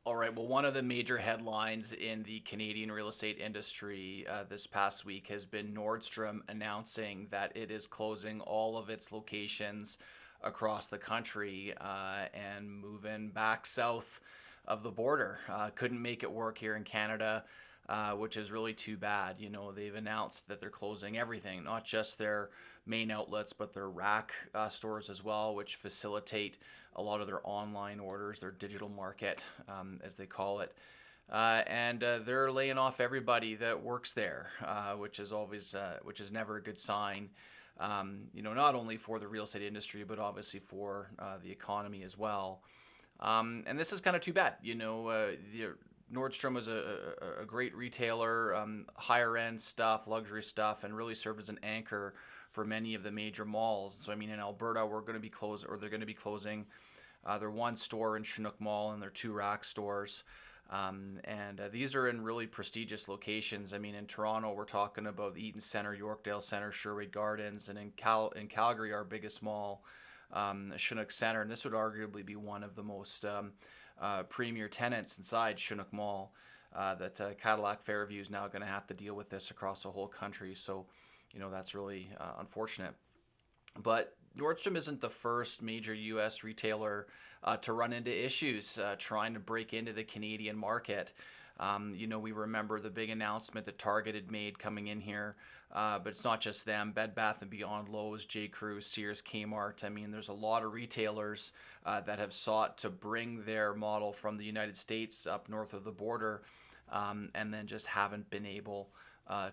All right. Well, one of the major headlines in the Canadian real estate industry this past week has been Nordstrom announcing that it is closing all of its locations across the country and moving back south of the border. Couldn't make it work here in Canada, which is really too bad. You know, they've announced that they're closing everything, not just their main outlets, but their rack stores as well, which facilitate a lot of their online orders, their digital market, as they call it. And they're laying off everybody that works there, which is never a good sign. Not only for the real estate industry, but obviously for the economy as well. And this is kind of too bad. Nordstrom was a great retailer, higher end stuff, luxury stuff, and really served as an anchor for many of the major malls. So, I mean, in Alberta, we're going to be closing, or they're going to be closing their one store in Chinook Mall and their two rack stores. And these are in really prestigious locations. I mean, in Toronto, we're talking about the Eaton Centre, Yorkdale Centre, Sherway Gardens, and in Calgary, our biggest mall, Chinook Centre. And this would arguably be one of the most premier tenants inside Chinook Mall. That Cadillac Fairview is now going to have to deal with this across the whole country. So, that's really unfortunate. But Nordstrom isn't the first major U.S. retailer to run into issues trying to break into the Canadian market. We remember the big announcement that Target had made coming in here, but it's not just them. Bed Bath & Beyond, Lowe's, J. Crew, Sears, Kmart. I mean, there's a lot of retailers that have sought to bring their model from the United States up north of the border, and then just haven't been able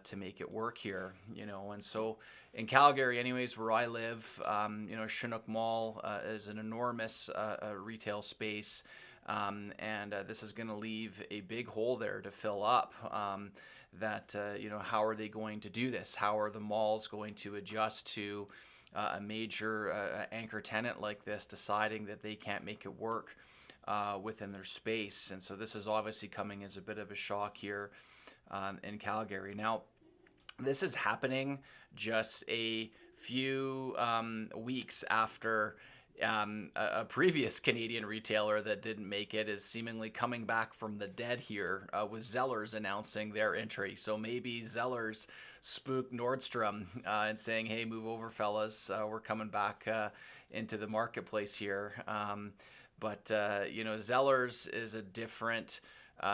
to make it work here, and so in Calgary, anyways, where I live, Chinook Mall is an enormous retail space, and this is going to leave a big hole there to fill up. How are they going to do this? How are the malls going to adjust to a major anchor tenant like this deciding that they can't make it work within their space? And so this is obviously coming as a bit of a shock here in Calgary. Now, this is happening just a few weeks after a previous Canadian retailer that didn't make it is seemingly coming back from the dead here with Zellers announcing their entry. So maybe Zellers spooked Nordstrom and saying, hey, move over, fellas. We're coming back into the marketplace here. Zellers is a different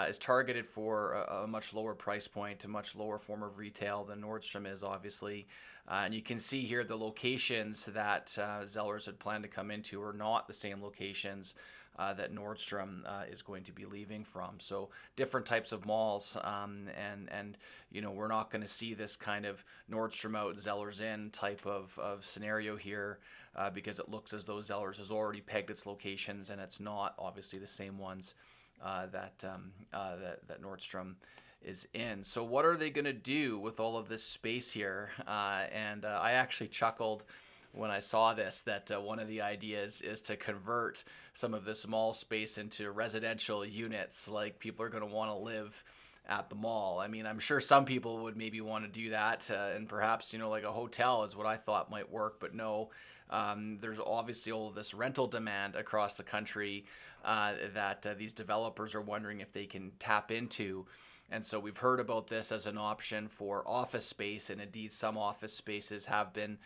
is targeted for a much lower price point, a much lower form of retail than Nordstrom is, obviously. And you can see here the locations that Zellers had planned to come into are not the same locations that Nordstrom is going to be leaving from. So different types of malls, and we're not going to see this kind of Nordstrom out, Zellers in type of scenario here because it looks as though Zellers has already pegged its locations, and it's not obviously the same ones that Nordstrom is in. So what are they going to do with all of this space here? And I actually chuckled when I saw this that one of the ideas is to convert some of this mall space into residential units. Like, people are going to want to live at the mall. I mean, I'm sure some people would maybe want to do that, and perhaps like a hotel is what I thought might work, but no. There's obviously all of this rental demand across the country that these developers are wondering if they can tap into. And so we've heard about this as an option for office space, and indeed some office spaces have been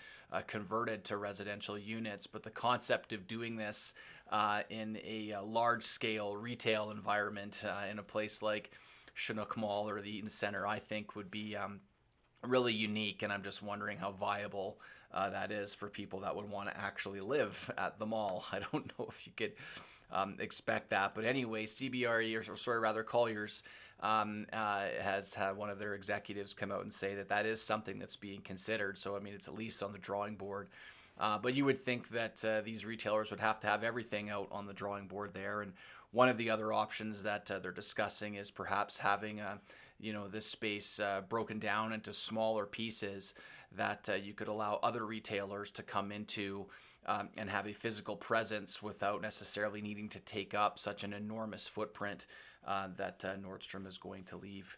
converted to residential units. But the concept of doing this in a large-scale retail environment in a place like Chinook Mall or the Eaton Centre, I think would be really unique, and I'm just wondering how viable that is for people that would want to actually live at the mall. I don't know if you could expect that, but anyway, CBRE, or sorry, rather Colliers, has had one of their executives come out and say that that is something that's being considered. So I mean, it's at least on the drawing board. But you would think that these retailers would have to have everything out on the drawing board there. And one of the other options that they're discussing is perhaps having this space broken down into smaller pieces that you could allow other retailers to come into and have a physical presence without necessarily needing to take up such an enormous footprint that Nordstrom is going to leave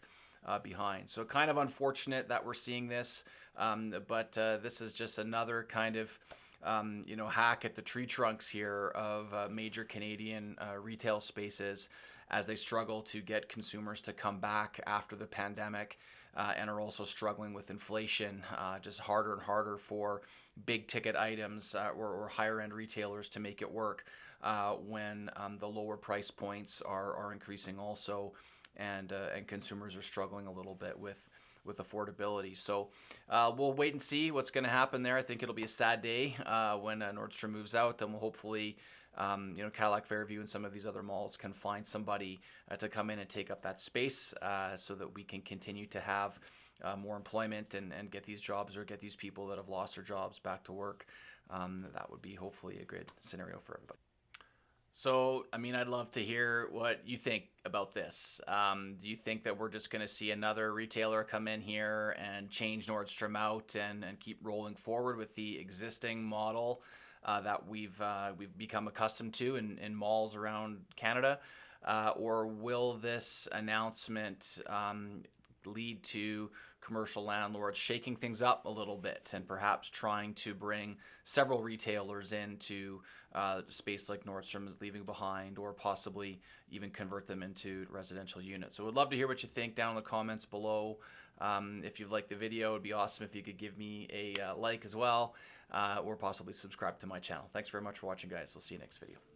behind. So kind of unfortunate that we're seeing this, but this is just another kind of hack at the tree trunks here of major Canadian retail spaces as they struggle to get consumers to come back after the pandemic, and are also struggling with inflation. Just harder and harder for big ticket items or higher end retailers to make it work when the lower price points are increasing also, and consumers are struggling a little bit with affordability. So we'll wait and see what's going to happen there. I think it'll be a sad day when Nordstrom moves out, and we'll hopefully Cadillac Fairview and some of these other malls can find somebody to come in and take up that space so that we can continue to have more employment and get these jobs, or get these people that have lost their jobs back to work. That would be hopefully a good scenario for everybody. So, I mean, I'd love to hear what you think about this. Do you think that we're just going to see another retailer come in here and change Nordstrom out and keep rolling forward with the existing model that we've become accustomed to in malls around Canada? Or will this announcement lead to commercial landlords shaking things up a little bit and perhaps trying to bring several retailers into space like Nordstrom is leaving behind, or possibly even convert them into residential units? So we'd love to hear what you think down in the comments below. If you've liked the video, it'd be awesome if you could give me a like as well, or possibly subscribe to my channel. Thanks very much for watching, guys. We'll see you next video.